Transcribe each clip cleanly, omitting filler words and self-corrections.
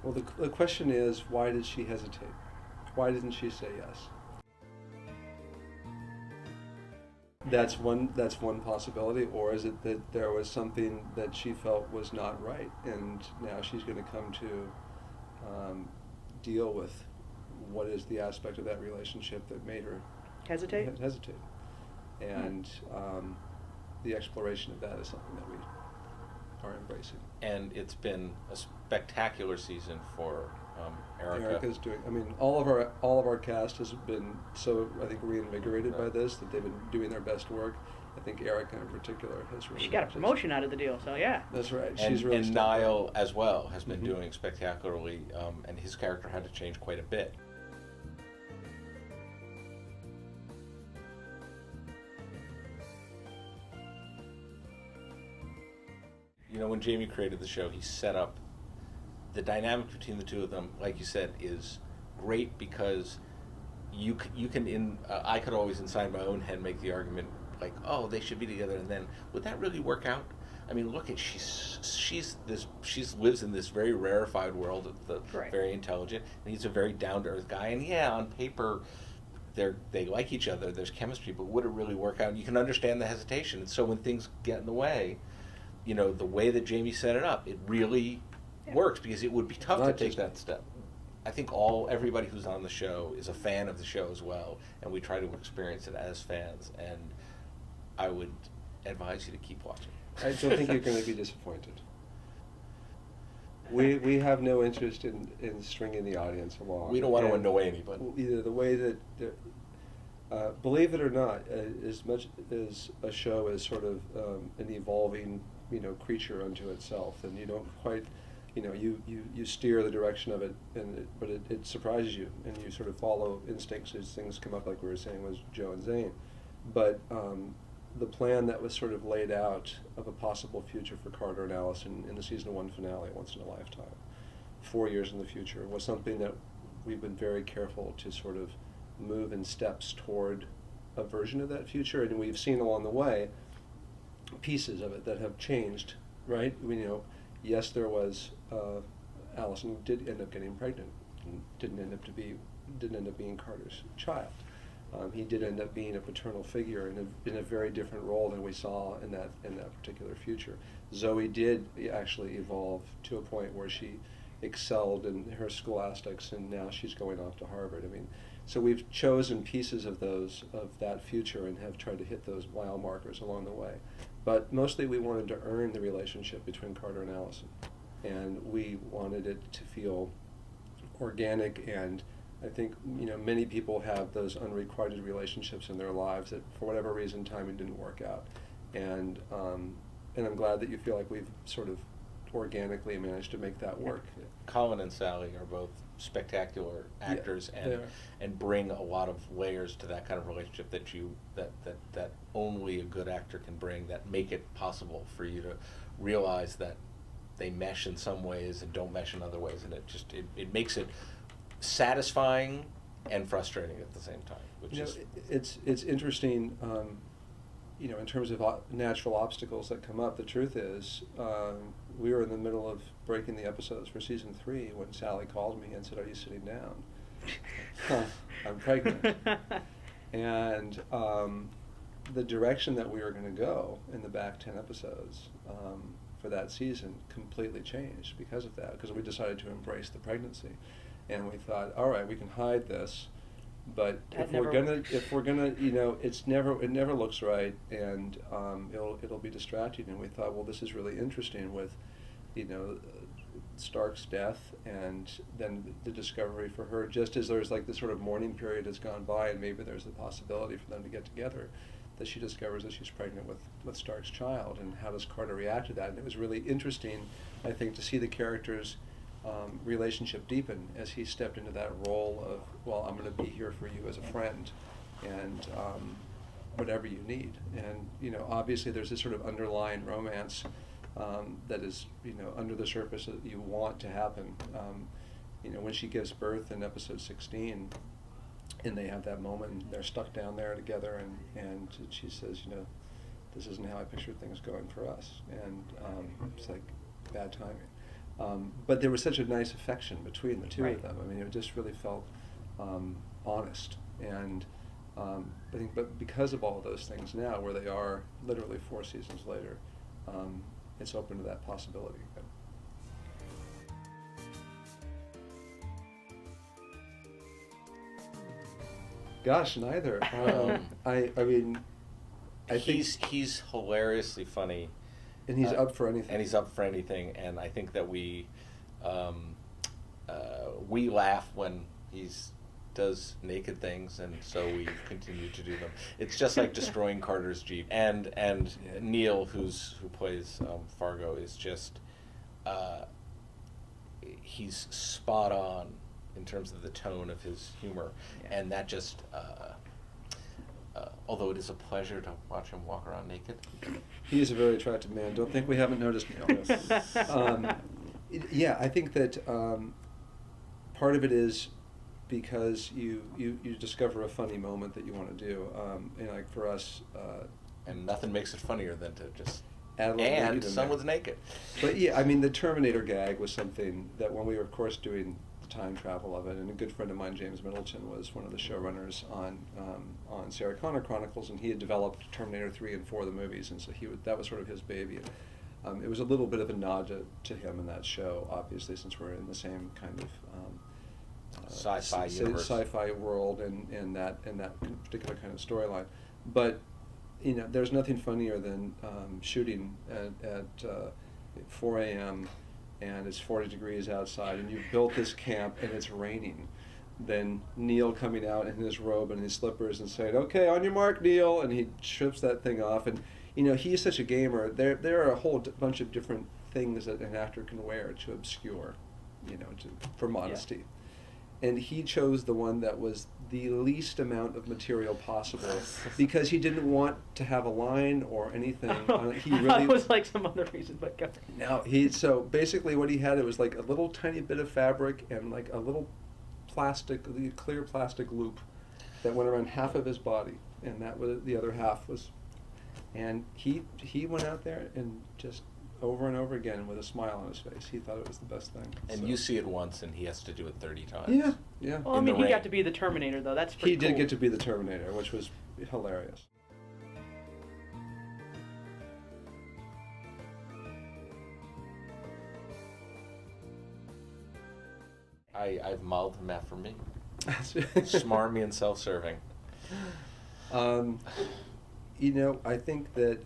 Well, the question is, why did she hesitate? Why didn't she say yes? That's one possibility, or is it that there was something that she felt was not right, and now she's going to come to deal with what is the aspect of that relationship that made her hesitate, and the exploration of that is something that we are embracing. And it's been a spectacular season for Eureka. Eureka's doing. I mean, all of our cast has been so, I think, reinvigorated by this, that they've been doing their best work. I think Eureka in particular has really. She got a promotion out of the deal, so yeah. That's right. And, She's really. And Niall as well has been doing spectacularly, and his character had to change quite a bit. You know, when Jaime created the show, he set up the dynamic between the two of them, like you said, is great because you can I could always inside my own head make the argument like, oh, they should be together, and then would that really work out? I mean, look at she lives in this very rarefied world of the very intelligent, and he's a very down to earth guy, and yeah, on paper they like each other, there's chemistry, but would it really work out? And you can understand the hesitation, and so when things get in the way, you know, the way that Jaime set it up, it really works, because it would be tough to take that step. I think everybody who's on the show is a fan of the show as well, and we try to experience it as fans, and I would advise you to keep watching. I don't think you're going to be disappointed. We have no interest in stringing the audience along. We don't want to annoy anybody. Either the way that, believe it or not, as much as a show is sort of an evolving, creature unto itself, and you don't quite, you steer the direction of it, but it surprises you, and you sort of follow instincts as things come up, like we were saying with Joe and Zane. But the plan that was sort of laid out of a possible future for Carter and Allison in the season 1 finale, Once in a Lifetime, 4 years in the future, was something that we've been very careful to sort of move in steps toward a version of that future, and we've seen along the way pieces of it that have changed, right? Yes, there was Allison did end up getting pregnant, and didn't end up being Carter's child. He did end up being a paternal figure in a very different role than we saw in that particular future. Zoe did actually evolve to a point where she excelled in her scholastics, and now she's going off to Harvard. I mean, so we've chosen pieces of that future and have tried to hit those mile markers along the way. But mostly we wanted to earn the relationship between Carter and Allison, and we wanted it to feel organic. And I think many people have those unrequited relationships in their lives that for whatever reason timing didn't work out, and I'm glad that you feel like we've sort of organically managed to make that work. Colin and Sally are both spectacular actors, and bring a lot of layers to that kind of relationship that only a good actor can bring, that make it possible for you to realize that they mesh in some ways and don't mesh in other ways, and it makes it satisfying and frustrating at the same time. It's interesting. In terms of natural obstacles that come up, the truth is, we were in the middle of breaking the episodes for season 3 when Sally called me and said, "Are you sitting down?" I'm pregnant. And the direction that we were going to go in the back 10 episodes for that season completely changed because of that, because we decided to embrace the pregnancy. And we thought, all right, we can hide this, but if we're gonna, it never looks right, and it'll be distracting. And we thought, well, this is really interesting with, Stark's death, and then the discovery for her, just as there's like this sort of mourning period has gone by, and maybe there's the possibility for them to get together, that she discovers that she's pregnant with Stark's child, and how does Carter react to that? And it was really interesting, I think, to see the characters' relationship deepen as he stepped into that role of, well, I'm going to be here for you as a friend, and whatever you need. And obviously there's this sort of underlying romance that is under the surface that you want to happen. When she gives birth in episode 16, and they have that moment, and they're stuck down there together, and she says, this isn't how I pictured things going for us, and it's like bad timing. But there was such a nice affection between the two Right. of them. I mean, it just really felt honest. And I think, but because of all of those things now, where they are literally 4 seasons later, it's open to that possibility again. Gosh, neither. I mean, I think he's hilariously funny, and he's up for anything. and he's up for anything. And I think that we laugh when he's does naked things, and so we continue to do them. It's just like destroying Carter's Jeep. And Neil, who plays Fargo, is just he's spot on in terms of the tone of his humor, and that just although it is a pleasure to watch him walk around naked. He is a very attractive man. Don't think we haven't noticed Neil. Yeah, I think that part of it is because you discover a funny moment that you want to do. And like for us, And nothing makes it funnier than to just add a little and naked in someone's there. naked. But yeah, I mean, the Terminator gag was something that when we were, of course, doing the time travel of it, and a good friend of mine, James Middleton, was one of the showrunners on Sarah Connor Chronicles, and he had developed Terminator 3 and 4, the movies, and so that was sort of his baby. And it was a little bit of a nod to him in that show, obviously, since we're in the same kind of Sci-fi universe. sci-fi world, and that particular kind of storyline. But you know, there's nothing funnier than shooting at 4 a.m. and it's 40 degrees outside, and you've built this camp and it's raining. Then Neil coming out in his robe and his slippers and saying, "Okay, on your mark, Neil," and he strips that thing off. And you know, he's such a gamer. There are a whole bunch of different things that an actor can wear to obscure, you know, for modesty. Yeah. And he chose the one that was the least amount of material possible because he didn't want to have a line or anything. He really was like some other reason, but go. No, so basically what he had, it was like a little tiny bit of fabric and like a little clear plastic loop that went around half of his body, and that was the other half was. And he went out there and just over and over again with a smile on his face. He thought it was the best thing. And so. You see it once, and he has to do it 30 times. Yeah, yeah. Well, I mean, he got to be the Terminator, though. That's pretty cool. He did get to be the Terminator, which was hilarious. I've modeled him after me. Smarmy and self-serving. You know, I think that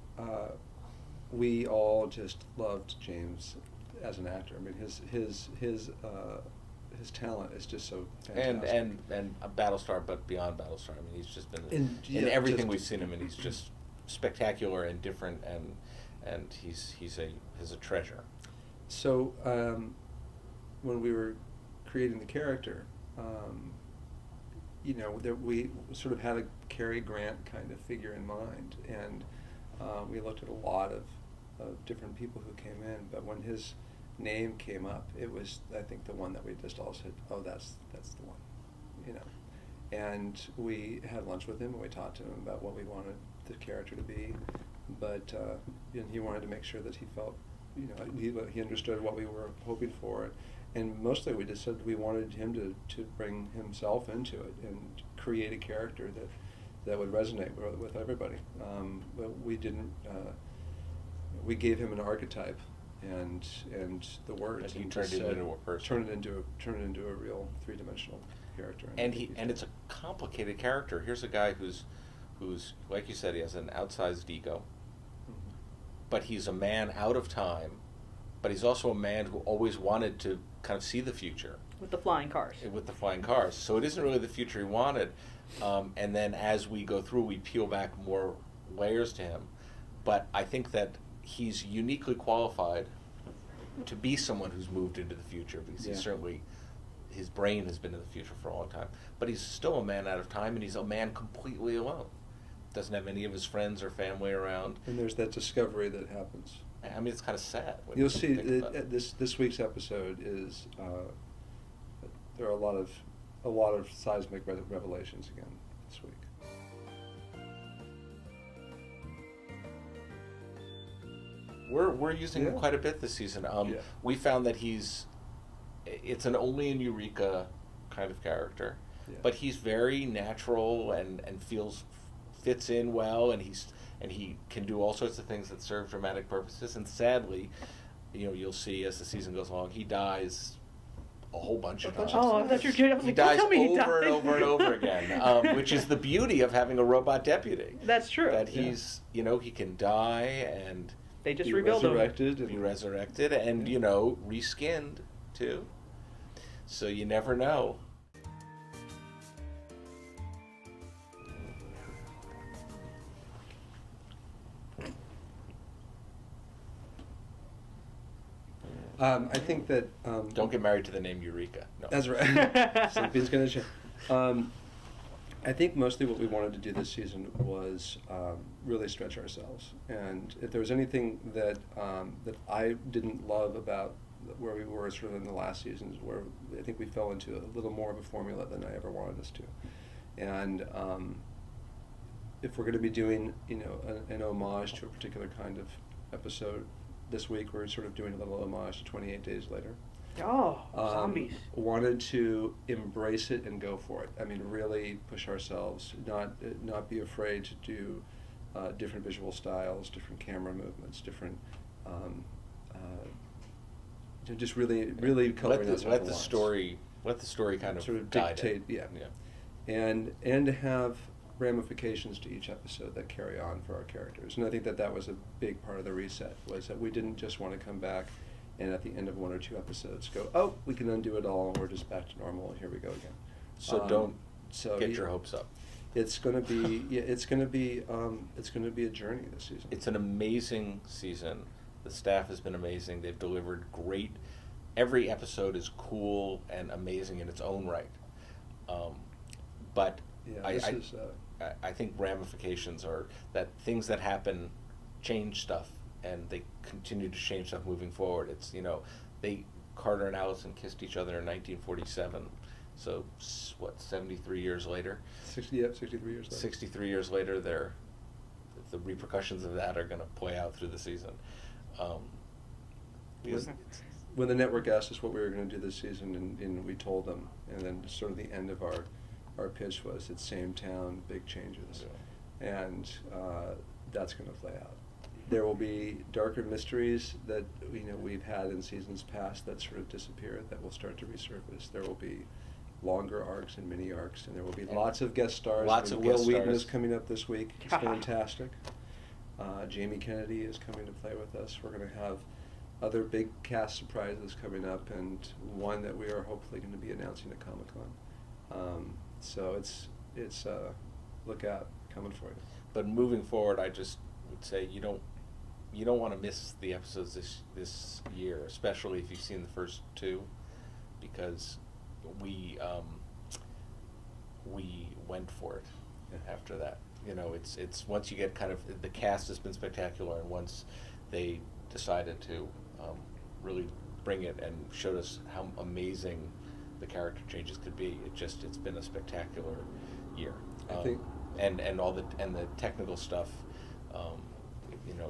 we all just loved James as an actor. I mean, his talent is just so fantastic. And a Battlestar, but beyond Battlestar. I mean, he's just been in everything we've seen him, and he's just spectacular and different, and he's a treasure. So when we were creating the character, you know, that we sort of had a Cary Grant kind of figure in mind, and we looked at a lot of different people who came in, but when his name came up, it was, I think, the one that we just all said, "Oh, that's the one," you know. And we had lunch with him, and we talked to him about what we wanted the character to be, but and he wanted to make sure that he felt, you know, he understood what we were hoping for. And mostly we just said we wanted him to bring himself into it and create a character that would resonate with everybody. But we didn't. We gave him an archetype and the words. And he turned it into a person. Turn it into a real 3-dimensional character. And it's a complicated character. Here's a guy who's like you said, he has an outsized ego, but he's a man out of time. But he's also a man who always wanted to kind of see the future. With the flying cars. With the flying cars. So it isn't really the future he wanted. And then as we go through, we peel back more layers to him. But I think that he's uniquely qualified to be someone who's moved into the future, because he's certainly, his brain has been in the future for a long time. But he's still a man out of time, and he's a man completely alone. Doesn't have any of his friends or family around. And there's that discovery that happens. I mean, it's kind of sad. You'll see this week's episode is there are a lot of seismic revelations again this week. We're using him Yeah. quite a bit this season. Yeah. We found that it's an only in Eureka kind of character, Yeah. but he's very natural and fits in well, and he can do all sorts of things that serve dramatic purposes. And sadly, you'll see as the season goes along, he dies a whole bunch of times. Oh, I thought you were kidding. I was He like, don't dies tell me he over died. and over and over again, which is the beauty of having a robot deputy. That's true. That he's, he can die and They just Be rebuild him. resurrected. be resurrected and, reskinned too. So you never know. I think that Don't get married to the name Eureka. No. That's right. Something's going to change. I think mostly what we wanted to do this season was really stretch ourselves. And if there was anything that that I didn't love about where we were sort of in the last seasons, where I think we fell into a little more of a formula than I ever wanted us to. And if we're going to be doing, an homage to a particular kind of episode this week, we're sort of doing a little homage to 28 Days Later. Oh, zombies. Wanted to embrace it and go for it. I mean, really push ourselves, not be afraid to do different visual styles, different camera movements, different, just really coloring us let the story kind of sort of guide dictate, it. and to have ramifications to each episode that carry on for our characters. And I think that was a big part of the reset, was that we didn't just want to come back and at the end of one or two episodes go, oh, we can undo it all and we're just back to normal and here we go again. So don't get your hopes up. It's going to be it's going to be a journey this season. It's an amazing season. The staff has been amazing. They've delivered great. Every episode is cool and amazing in its own right. But I think ramifications are that things that happen change stuff, and they continue to change stuff moving forward. It's, Carter and Allison kissed each other in 1947. So, 73 years later? 63 years later. 63 years later, the repercussions of that are going to play out through the season. Because when the network asked us what we were going to do this season, and we told them, and then sort of the end of our pitch was, it's same town, big changes. Yeah. And that's going to play out. There will be darker mysteries that we've had in seasons past that sort of disappeared that will start to resurface. There will be longer arcs and mini arcs, and there will be lots of guest stars. Will Wheaton is coming up this week. It's fantastic. Jaime Kennedy is coming to play with us. We're going to have other big cast surprises coming up, and one that we are hopefully going to be announcing at Comic-Con. So it's look out, coming for you. But moving forward, I just would say you don't want to miss the episodes this year, especially if you've seen the first two, because we went for it after that. It's once you get kind of, the cast has been spectacular, and once they decided to really bring it and showed us how amazing the character changes could be, it's been a spectacular year. I think, and all the technical stuff.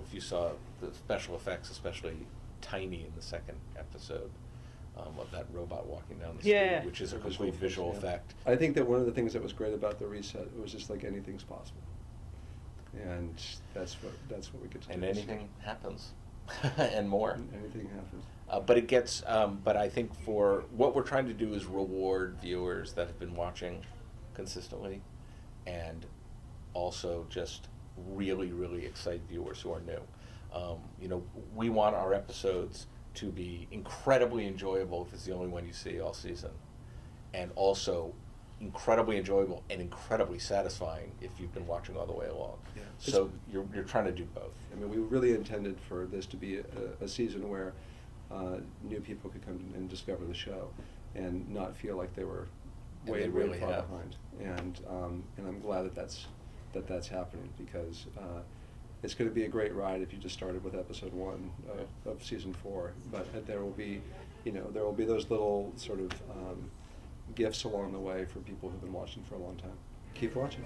If you saw the special effects, especially Tiny in the second episode, of that robot walking down the street, which is a complete visual effect. I think that one of the things that was great about the reset, it was just like anything's possible, and that's what we get to do. And anything happens, and more. Anything happens. But it gets. But I think for what we're trying to do is reward viewers that have been watching consistently, and also just really, really excite viewers who are new. We want our episodes to be incredibly enjoyable if it's the only one you see all season, and also incredibly enjoyable and incredibly satisfying if you've been watching all the way along. Yeah. So you're trying to do both. I mean, we really intended for this to be a season where new people could come and discover the show and not feel like they were way far behind. And I'm glad that that's happening, because it's going to be a great ride if you just started with episode 1 of season 4. But there will be, those little sort of gifts along the way for people who've been watching for a long time. Keep watching.